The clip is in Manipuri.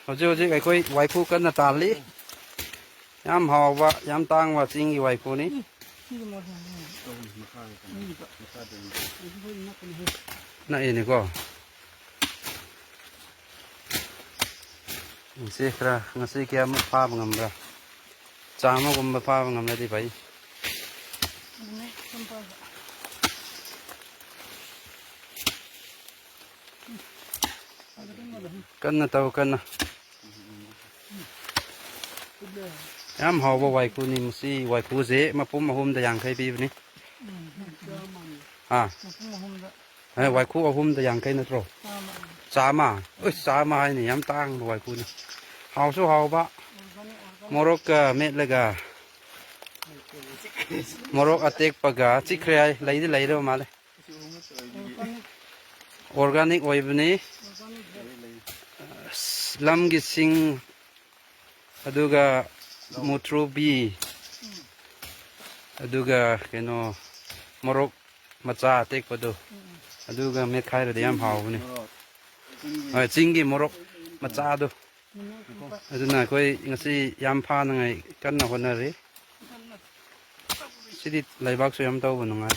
hojik ai koi waifu kan na tali yam hawa yam tang wa singi waifu ni na ini ko ngasi kra ngasi kya ma pa ngam ra chama gum ma pa ngam la di bhai kan na tau kan na yam hawa waifu ni musi waifu je ma pum ma hum da yang khai bi ni ai waifu hum da yang khai na tro chama oi chama ai ni yam tang waifu ni hau su hau ba morok met lega morok atek paga chikrai lai ro ma le organic oi bni lam gi sing aduga mutrubi aduga keno morok macha tek padu aduga met khai ra yam hau ni ai chingi morok macha do aduna koi ngasi yam pha na ngai kan na honari sidit laibak so yam tau bu ngai